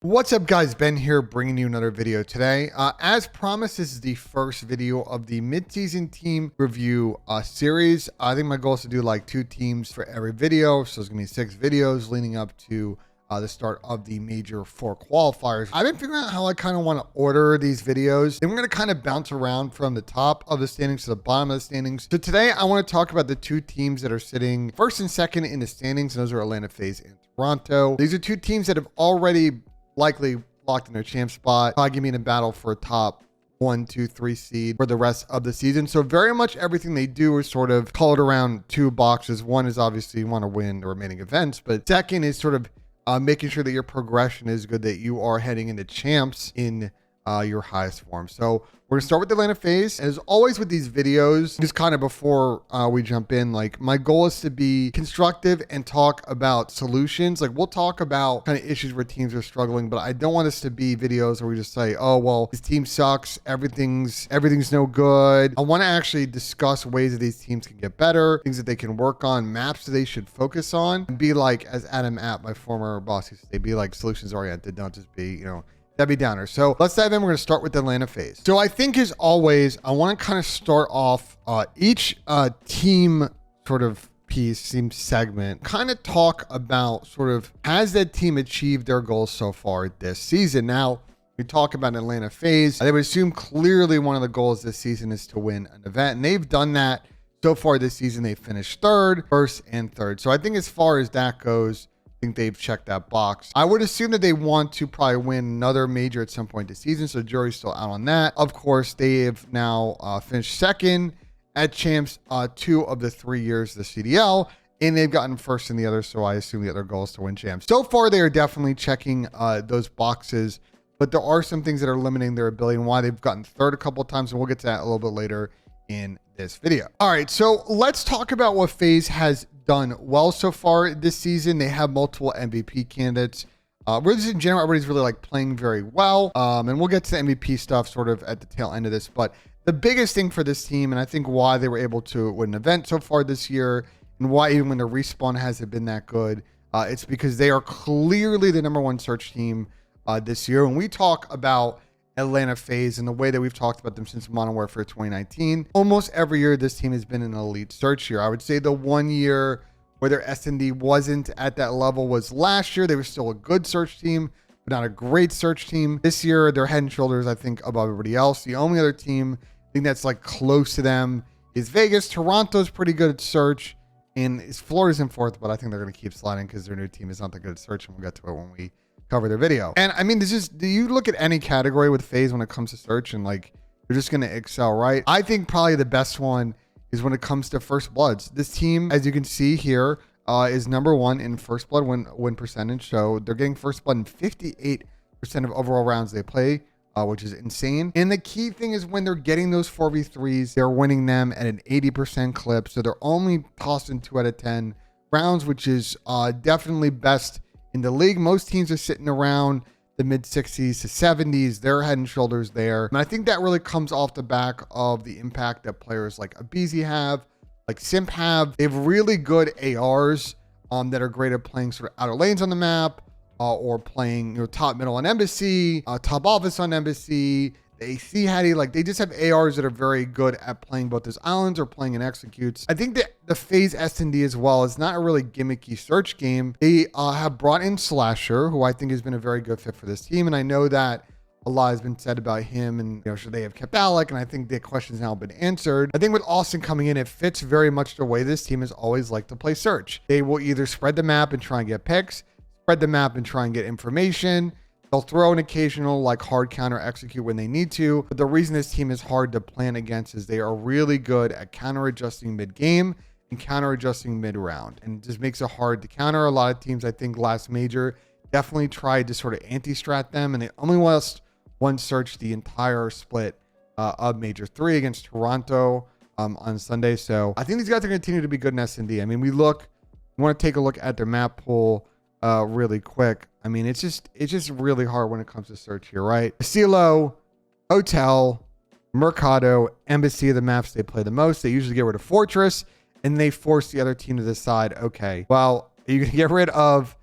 What's up, guys? Ben here, bringing you another video today. As promised, this is the first video of the mid-season team review series. I think my goal is to do like 2 teams for every video, so it's gonna be 6 videos leading up to the start of the major 4 qualifiers. I've been figuring out how I kind of want to order these videos, and we're going to kind of bounce around from the top of the standings to the bottom of the standings. So today I want to talk about the 2 teams that are sitting first and second in the standings, and those are Atlanta FaZe and Toronto. These are 2 teams that have already likely locked in their champ spot, probably gonna be in a battle for a top 1, 2, 3 seed for the rest of the season. So very much everything they do is sort of colored around 2 boxes. One is obviously you want to win the remaining events, but second is sort of making sure that your progression is good, that you are heading into champs in your highest form. So we're gonna start with Atlanta FaZe. As always with these videos, just kind of before we jump in, like my goal is to be constructive and talk about solutions. Like we'll talk about kind of issues where teams are struggling, but I don't want this to be videos where we just say, oh, well, this team sucks. Everything's no good. I want to actually discuss ways that these teams can get better, things that they can work on, maps that they should focus on, and be like, as Adam App, my former boss used to say, be like solutions oriented. Don't just be, Debbie Downer. So let's dive in. We're going to start with Atlanta FaZe. So I think, as always, I want to kind of start off each team sort of piece, team segment, kind of talk about sort of, has that team achieved their goals so far this season? Now, we talk about Atlanta FaZe. I would assume clearly one of the goals this season is to win an event, and they've done that so far this season. They finished 3rd, 1st, and 3rd. So I think as far as that goes, I think they've checked that box. I would assume that they want to probably win another major at some point this season, so jury's still out on that. Of course, they have now finished 2nd at champs 2 of the 3 years of the CDL, and they've gotten 1st in the other, so I assume the other goal is to win champs. So far, they are definitely checking those boxes, but there are some things that are limiting their ability and why they've gotten 3rd a couple of times, and we'll get to that a little bit later in this video. All right, so let's talk about what FaZe has done well so far this season. They have multiple MVP candidates. Really, in general, everybody's really like playing very well. And we'll get to the MVP stuff sort of at the tail end of this. But the biggest thing for this team, and I think why they were able to win an event so far this year, and why even when the respawn hasn't been that good, it's because they are clearly the #1 search team this year. When we talk about Atlanta FaZe and the way that we've talked about them since Modern Warfare 2019, almost every year this team has been an elite search year. I would say the one year where their S&D wasn't at that level was last year. They were still a good search team, but not a great search team. This year, they're head and shoulders, I think, above everybody else. The only other team I think that's like close to them is Vegas. Toronto's pretty good at search, and Florida's in 4th, but I think they're going to keep sliding because their new team is not that good at search, and we'll get to it when we cover their video. And I mean, do you look at any category with FaZe when it comes to search and like you're just going to excel, right? I think probably the best one is when it comes to first bloods. This team, as you can see here, is #1 in first blood win percentage. So they're getting first blood in 58% of overall rounds they play, which is insane. And the key thing is when they're getting those 4v3s, they're winning them at an 80% clip. So they're only tossing 2 out of 10 rounds, which is definitely best in the league. Most teams are sitting around the mid-60s to 70s. They're head and shoulders there. And I think that really comes off the back of the impact that players like Abizi have, like Simp have. They have really good ARs that are great at playing sort of outer lanes on the map, or playing top middle on Embassy, top office on Embassy. The AC Hattie, like they just have ARs that are very good at playing both as islands or playing in executes. I think that the FaZe S&D as well is not a really gimmicky search game. They have brought in Slasher, who I think has been a very good fit for this team. And I know that a lot has been said about him, and should they have kept Alec? And I think the question's now been answered. I think with Austin coming in, it fits very much the way this team has always liked to play search. They will either spread the map and try and get picks, spread the map and try and get information. They'll throw an occasional like hard counter execute when they need to. But the reason this team is hard to plan against is they are really good at counter adjusting mid-game and counter adjusting mid-round. And it just makes it hard to counter. A lot of teams, I think last major, definitely tried to sort of anti-strat them, and they only lost 1 search the entire split of Major 3 against Toronto on Sunday. So I think these guys are going to continue to be good in S&D. I mean, we want to take a look at their map pool really quick. I mean, it's just really hard when it comes to search here, right? Silo, Hotel, Mercado, Embassy are the maps they play the most. They usually get rid of Fortress, and they force the other team to decide, okay, well, are you going to get rid of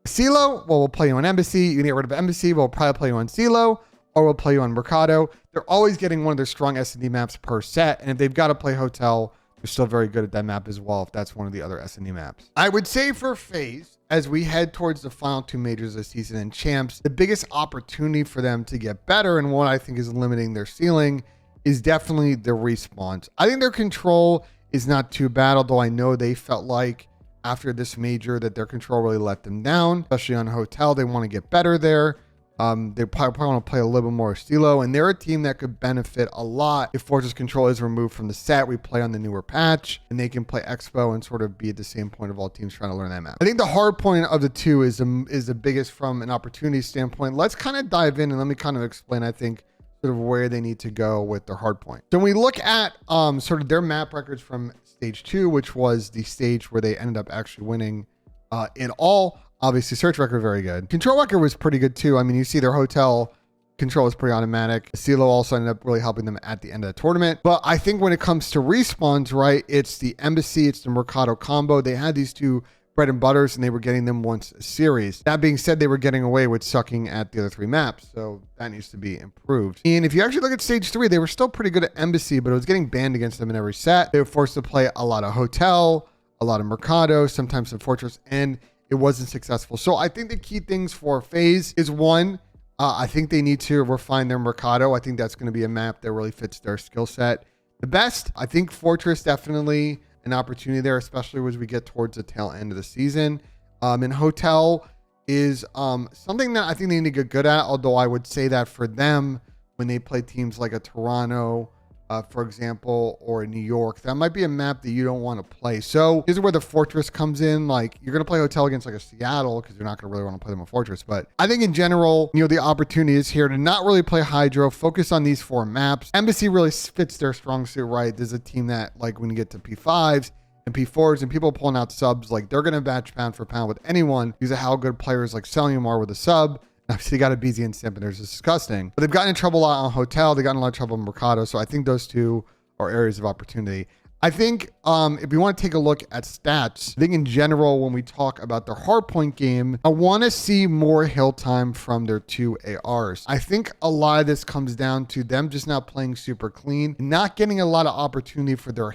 CeeLo, well, we'll play you on Embassy. You can get rid of Embassy, we'll probably play you on CeeLo, or we'll play you on Mercado. They're always getting one of their strong S&D maps per set, and if they've got to play Hotel, they're still very good at that map as well, if that's one of the other S&D maps. I would say for FaZe, as we head towards the final 2 majors this season and champs, the biggest opportunity for them to get better, and what I think is limiting their ceiling, is definitely the respawns. I think their control is not too bad, although I know they felt like after this major that their control really let them down, especially on Hotel. They want to get better there. They probably want to play a little bit more Stilo, and they're a team that could benefit a lot if Fortress Control is removed from the set. We play on the newer patch, and they can play Expo and sort of be at the same point of all teams trying to learn that map. I think the hard point of the two is the biggest from an opportunity standpoint. Let's kind of dive in and let me kind of explain, I think, sort of where they need to go with their hard point. So when we look at sort of their map records from stage 2, which was the stage where they ended up actually winning it all. Obviously, search record, very good. Control record was pretty good too. I mean, you see their Hotel control is pretty automatic. CeeLo also ended up really helping them at the end of the tournament. But I think when it comes to respawns, right, it's the Embassy, it's the Mercado combo. They had these two bread and butters, and they were getting them once a series. That being said, they were getting away with sucking at the other 3 maps, so that needs to be improved. And if you actually look at stage 3, they were still pretty good at Embassy, but it was getting banned against them in every set. They were forced to play a lot of Hotel, a lot of Mercado, sometimes some Fortress, and it wasn't successful. So I think the key things for FaZe is, one, I think they need to refine their Mercado. I think that's going to be a map that really fits their skill set the best. I think Fortress definitely an opportunity there, especially as we get towards the tail end of the season. And Hotel is something that I think they need to get good at, although I would say that for them, when they play teams like a Toronto, for example, or New York, that might be a map that you don't want to play. So this is where the Fortress comes in. Like, you're going to play Hotel against like a Seattle because you're not going to really want to play them on Fortress. But I think in general, you know, the opportunity is here to not really play Hydro, focus on these 4 maps. Embassy really fits their strong suit, right? There's a team that, like, when you get to P5s and P4s and people pulling out subs, like, they're going to match pound for pound with anyone because of how good players like Celium are with a sub. Obviously, got a BZ and Simp, and it's disgusting. But they've gotten in trouble a lot on Hotel. They got in a lot of trouble on Mercado. So I think those two are areas of opportunity. I think if you want to take a look at stats, I think in general, when we talk about their hardpoint game, I want to see more hill time from their 2 ARs. I think a lot of this comes down to them just not playing super clean, and not getting a lot of opportunity for their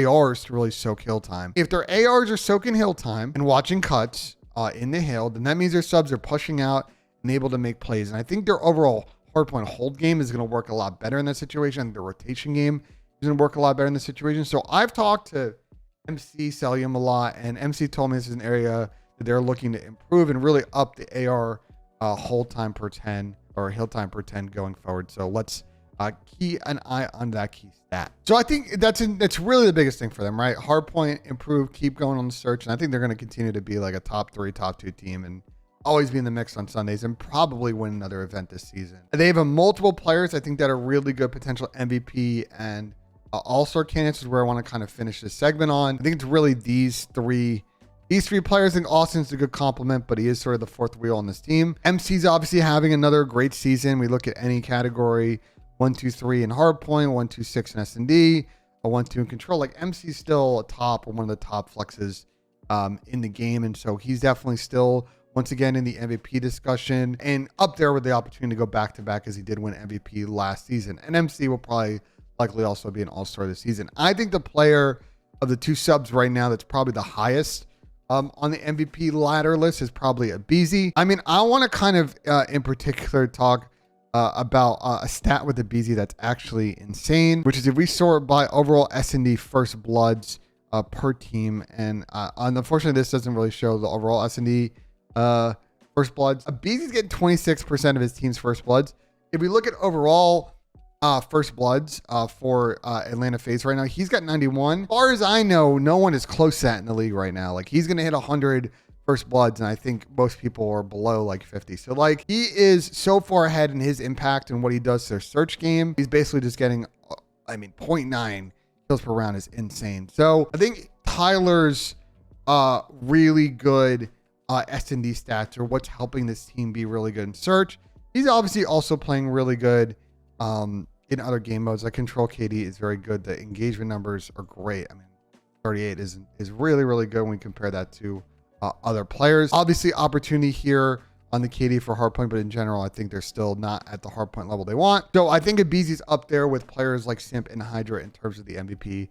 ARs to really soak hill time. If their ARs are soaking hill time and watching cuts in the hill, then that means their subs are pushing out and able to make plays. And I think their overall hardpoint hold game is going to work a lot better in that situation. The rotation game is going to work a lot better in this situation. So I've talked to MC Celium a lot, and MC told me this is an area that they're looking to improve and really up the AR hold time per 10 or hill time per 10 going forward. So let's key an eye on that key stat. So I think that's really the biggest thing for them, right? Hardpoint, improve, keep going on the search. And I think they're going to continue to be like a top 3, top 2 team, and always be in the mix on Sundays, and probably win another event this season. They have multiple players, I think, that are really good potential MVP and all-star candidates, is where I want to kind of finish this segment on. I think it's really these three players. I think Austin's a good compliment, but he is sort of the 4th wheel on this team. MC's obviously having another great season. We look at any category, 1, 2, 3 in hardpoint, 1, 2, 6 in S&D, a 1, 2 in control. Like, MC's still a top, or one of the top flexes in the game, and so he's definitely still, once again, in the MVP discussion, and up there with the opportunity to go back-to-back as he did win MVP last season. And MC will probably likely also be an all-star this season. I think the player of the 2 subs right now that's probably the highest on the MVP ladder list is probably a BZ. I mean, I want to kind of, in particular, talk about a stat with the BZ that's actually insane, which is if we sort by overall S&D first bloods per team. And unfortunately, this doesn't really show the overall S&D first bloods. BZ's getting 26% of his team's first bloods. If we look at overall first bloods for Atlanta FaZe right now, he's got 91. As far as I know, no one is close to that in the league right now. Like, he's going to hit 100 first bloods, and I think most people are below like 50. So, like, he is so far ahead in his impact and what he does to their search game. He's basically just getting, 0.9 kills per round is insane. So I think Tyler's really good S&D stats are what's helping this team be really good in search. He's obviously also playing really good in other game modes. Like, control KD is very good. The engagement numbers are great. I mean, 38 is really, really good when we compare that to other players. Obviously, opportunity here on the KD for hardpoint, but in general, I think they're still not at the hardpoint level they want. So I think Abeezy's up there with players like Simp and Hydra in terms of the MVP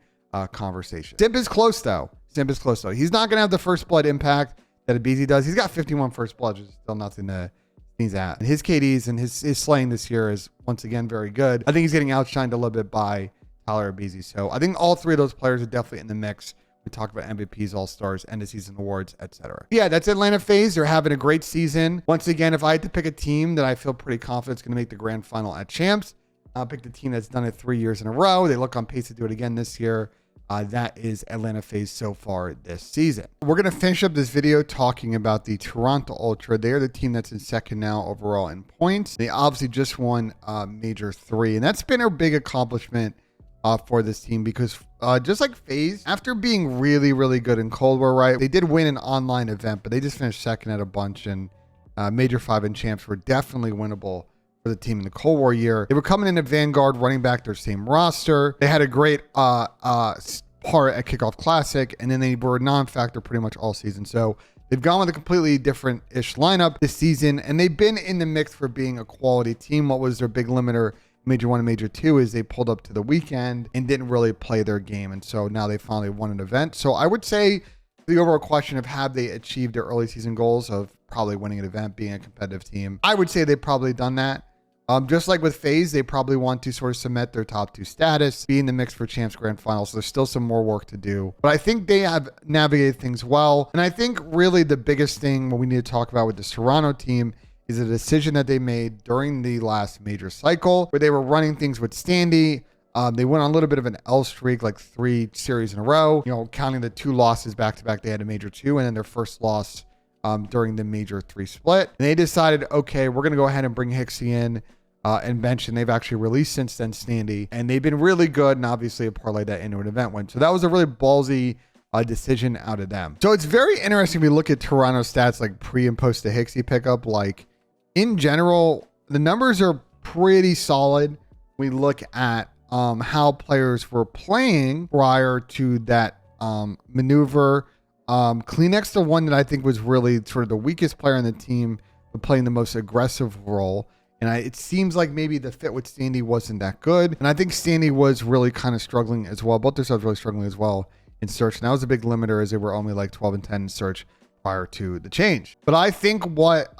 conversation. Simp is close though. He's not going to have the first blood impact that Abeezy does. He's got 51 first blood, which is still nothing to sneeze at. And his KDs and his slaying this year is once again very good. I think he's getting outshined a little bit by Tyler Abeezy. So I think all three of those players are definitely in the mix. We talked about MVPs, All-Stars, end of season awards, etc. Yeah, that's Atlanta FaZe. They're having a great season. Once again, if I had to pick a team that I feel pretty confident is going to make the grand final at Champs, I'll pick the team that's done it 3 years in a row. They look on pace to do it again this year. That is Atlanta FaZe so far this season. We're going to finish up this video talking about the Toronto Ultra. They're the team that's in second now overall in points. They obviously just won Major 3, and that's been a big accomplishment for this team because just like FaZe, after being really, really good in Cold War, right? They did win an online event, but they just finished second at a bunch, and Major 5 and Champs were definitely winnable for the team in the Cold War year. They were coming in at Vanguard, running back their same roster. They had a great part at Kickoff Classic, and then they were a non-factor pretty much all season. So they've gone with a completely different-ish lineup this season, and they've been in the mix for being a quality team. What was their big limiter Major 1 and Major 2 is they pulled up to the weekend and didn't really play their game. And so now they finally won an event. So I would say the overall question of have they achieved their early season goals of probably winning an event, being a competitive team, I would say they've probably done that. Just like with FaZe, they probably want to sort of cement their top 2 status, be in the mix for Champs Grand Final. So there's still some more work to do. But I think they have navigated things well. And I think really the biggest thing what we need to talk about with the Toronto team is a decision that they made during the last major cycle where they were running things with Standy. They went on a little bit of an L streak, like 3 series in a row, you know, counting the 2 losses back to back. They had a Major 2 and then their first loss during the Major 3 split. And they decided, okay, we're going to go ahead and bring Hixie in and bench, and they've actually released since then Standy, and they've been really good, and obviously a parlay that into an event win. So that was a really ballsy decision out of them. So it's very interesting. We look at Toronto stats like pre and post the Hixie pickup. Like in general, the numbers are pretty solid. We look at how players were playing prior to that maneuver. Kleenex, the one that I think was really sort of the weakest player on the team, but playing the most aggressive role. And it seems like maybe the fit with Standy wasn't that good. And I think Standy was really kind of struggling as well. Both their subs really struggling as well in search. And that was a big limiter as they were only like 12 and 10 in search prior to the change. But I think what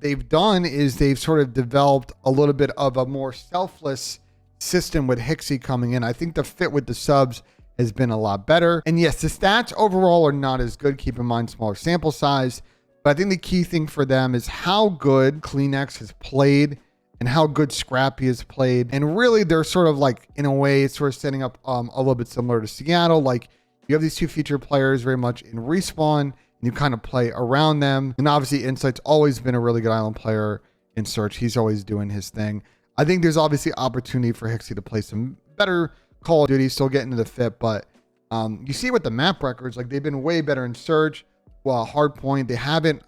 they've done is they've sort of developed a little bit of a more selfless system with Hixie coming in. I think the fit with the subs has been a lot better. And yes, the stats overall are not as good. Keep in mind, smaller sample size. But I think the key thing for them is how good Kleenex has played and how good Scrappy has played. And really, they're sort of like, in a way, it's sort of setting up a little bit similar to Seattle. Like, you have these 2 featured players very much in respawn, and you kind of play around them. And obviously, Insight's always been a really good island player in search. He's always doing his thing. I think there's obviously opportunity for Hixie to play some better Call of Duty, still getting to the fit. But you see with the map records, like they've been way better in search. Well, Hardpoint, they haven't.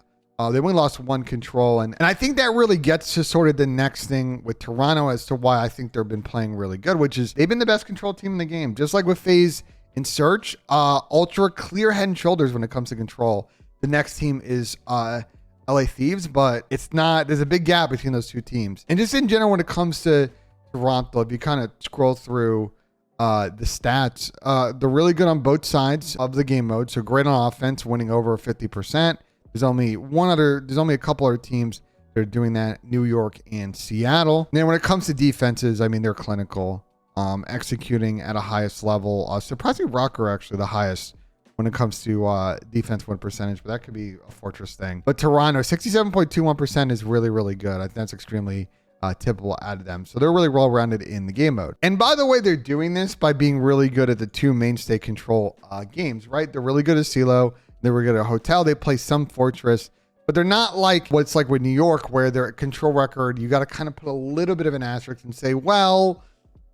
They only lost 1 control. And I think that really gets to sort of the next thing with Toronto as to why I think they've been playing really good, which is they've been the best control team in the game. Just like with FaZe in search, Ultra clear head and shoulders when it comes to control. The next team is LA Thieves, but it's not, there's a big gap between those 2 teams. And just in general, when it comes to Toronto, if you kind of scroll through the stats, they're really good on both sides of the game mode. So great on offense, winning over 50%. There's only a couple other teams that are doing that, New York and Seattle. And then when it comes to defenses, I mean, they're clinical, executing at a highest level. Surprisingly, Rocker actually the highest when it comes to defense win percentage, but that could be a Fortress thing. But Toronto, 67.21% is really, really good. I think that's extremely typical out of them. So they're really well-rounded in the game mode. And by the way, they're doing this by being really good at the 2 mainstay control games, right? They're really good at CeeLo. They were good at Hotel. They play some Fortress, but they're not like what's like with New York, where their control record, you got to kind of put a little bit of an asterisk and say, well,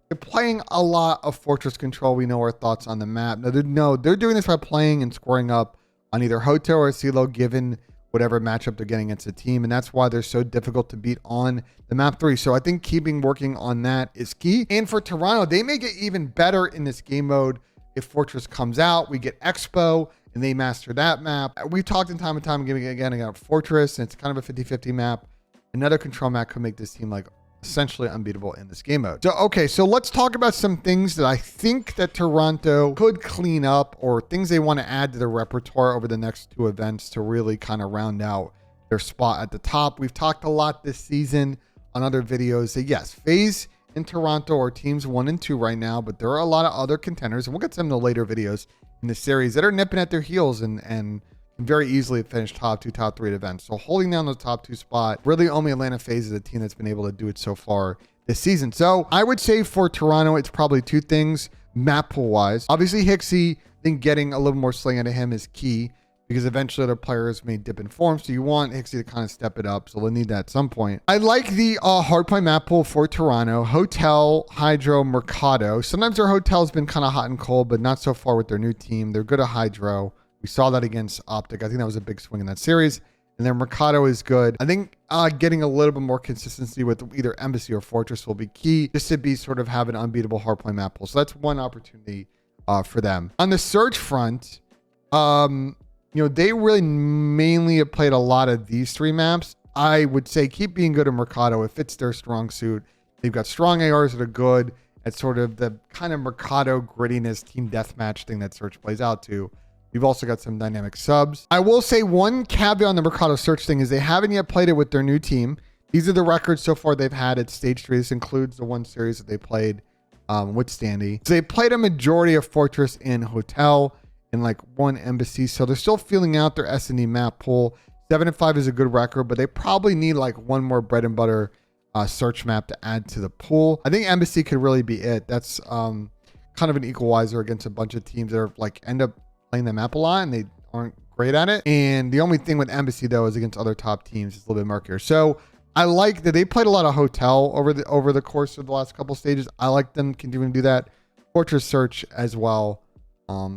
they're playing a lot of Fortress control. We know our thoughts on the map. No, they're doing this by playing and scoring up on either Hotel or CeeLo, given whatever matchup they're getting against the team. And that's why they're so difficult to beat on the map 3. So I think working on that is key. And for Toronto, they may get even better in this game mode. If Fortress comes out, we get Expo, and they master that map. We've talked in time and time again about Fortress, and it's kind of a 50-50 map. Another control map could make this team like essentially unbeatable in this game mode. So, okay, so let's talk about some things that I think that Toronto could clean up, or things they want to add to their repertoire over the next 2 events to really kind of round out their spot at the top. We've talked a lot this season on other videos that yes, FaZe and Toronto are teams 1 and 2 right now, but there are a lot of other contenders, and we'll get to them in the later videos in the series, that are nipping at their heels and can very easily finish top 2, top 3 at events. So holding down the top 2 spot, really only Atlanta FaZe is a team that's been able to do it so far this season. So I would say for Toronto, it's probably 2 things map pool wise. Obviously Hixie, I think getting a little more sling out of him is key, because eventually other players may dip in form. So you want Hixie to kind of step it up. So they'll need that at some point. I like the hardpoint map pool for Toronto: Hotel, Hydro, Mercado. Sometimes their hotel's been kind of hot and cold, but not so far with their new team. They're good at Hydro. We saw that against Optic. I think that was a big swing in that series. And then Mercado is good. I think getting a little bit more consistency with either Embassy or Fortress will be key, just to be sort of have an unbeatable hardpoint map pool. So that's one opportunity for them. On the search front, you know, they really mainly have played a lot of these 3 maps. I would say keep being good at Mercado. It fits their strong suit. They've got strong ARs that are good at sort of the kind of Mercado grittiness team deathmatch thing that Search plays out to. We've also got some dynamic subs. I will say one caveat on the Mercado Search thing is they haven't yet played it with their new team. These are the records so far they've had at Stage 3. This includes the one series that they played with Standy. So they played a majority of Fortress and Hotel and like 1 Embassy. So they're still feeling out their S&D map pool. 7-5 is a good record, but they probably need like 1 more bread and butter search map to add to the pool. I think Embassy could really be it. That's kind of an equalizer against a bunch of teams that are like end up playing the map a lot and they aren't great at it. And the only thing with Embassy though is against other top teams, it's a little bit murkier. So I like that they played a lot of Hotel over the course of the last couple stages. I like them continuing to do that. Fortress Search as well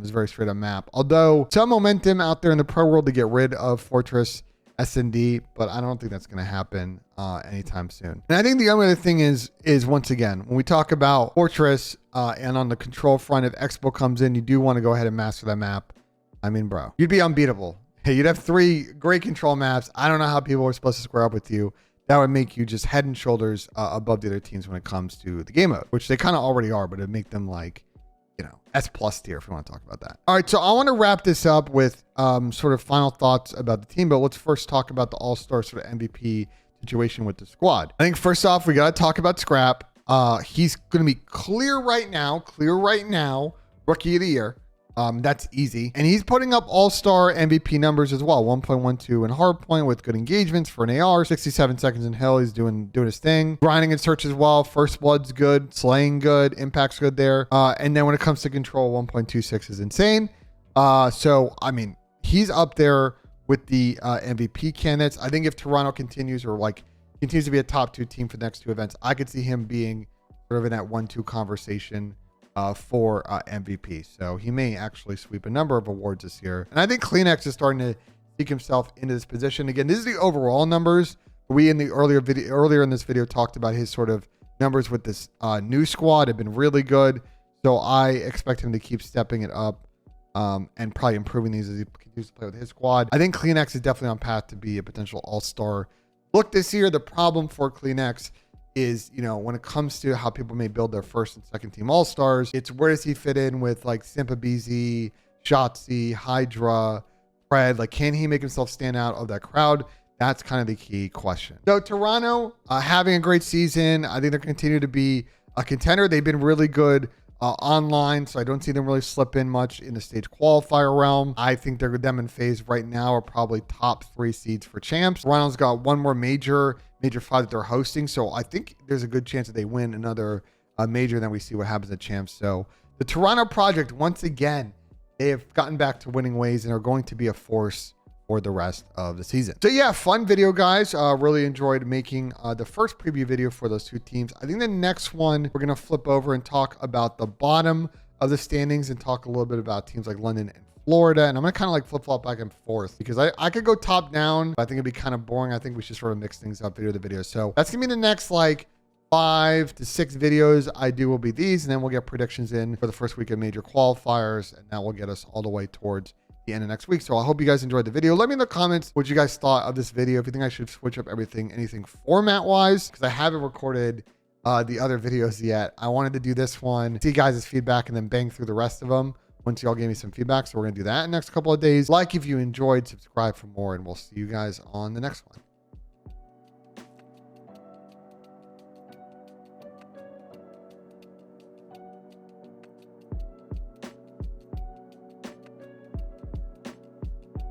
is a very straight up map. Although some momentum out there in the pro world to get rid of Fortress S&D, but I don't think that's going to happen anytime soon. And I think the other thing is once again, when we talk about Fortress and on the control front, if Expo comes in, you do want to go ahead and master that map. I mean, bro, you'd be unbeatable. Hey, you'd have 3 great control maps. I don't know how people are supposed to square up with you. That would make you just head and shoulders above the other teams when it comes to the game mode, which they kind of already are, but it'd make them like, you know, S+ tier if we want to talk about that. All right, so I want to wrap this up with sort of final thoughts about the team, but let's first talk about the all-star sort of MVP situation with the squad. I think first off, we got to talk about Scrap. He's going to be clear right now, rookie of the year. That's easy. And he's putting up all-star MVP numbers as well. 1.12 in hardpoint with good engagements for an AR. 67 seconds in Hill. He's doing his thing. Grinding and search as well. First blood's good. Slaying good. Impact's good there. And then when it comes to control, 1.26 is insane. So, I mean, he's up there with the MVP candidates. I think if Toronto continues to be a top 2 team for the next 2 events, I could see him being sort of in that 1-2 conversation for MVP. So he may actually sweep a number of awards this year. And I think CleanX is starting to seek himself into this position. Again, this is the overall numbers. We in the earlier in this video talked about his sort of numbers with this new squad have been really good. So I expect him to keep stepping it up and probably improving these as he continues to play with his squad. I think CleanX is definitely on path to be a potential all-star look this year. The problem for CleanX is, you know, when it comes to how people may build their first and second team all-stars, it's where does he fit in with like Simpa BZ, Shotzi, Hydra, Fred? Like, can he make himself stand out of that crowd? That's kind of the key question. So Toronto having a great season. I think they're continue to be a contender. They've been really good online, so I don't see them really slip in much in the stage qualifier realm. I think them and FaZe right now are probably top 3 seeds for champs. Toronto's got one more major fight that they're hosting, so I think there's a good chance that they win another major, then we see what happens at champs. So the Toronto project, once again, they have gotten back to winning ways and are going to be a force for the rest of the season. So yeah, fun video, guys. Really enjoyed making the first preview video for those 2 teams. I think the next one, we're going to flip over and talk about the bottom of the standings and talk a little bit about teams like London and Florida. And I'm going to kind of like flip-flop back and forth because I could go top down, but I think it'd be kind of boring. I think we should sort of mix things up video to video. So that's going to be the next like 5 to 6 videos I do will be these, and then we'll get predictions in for the first week of major qualifiers, and that will get us all the way towards the end of next week. So I hope you guys enjoyed the video. Let me in the comments what you guys thought of this video. If you think I should switch up anything format wise, because I haven't recorded the other videos yet. I wanted to do this one, see guys' feedback, and then bang through the rest of them once y'all gave me some feedback. So we're going to do that in the next couple of days. Like if you enjoyed, subscribe for more, and we'll see you guys on the next one.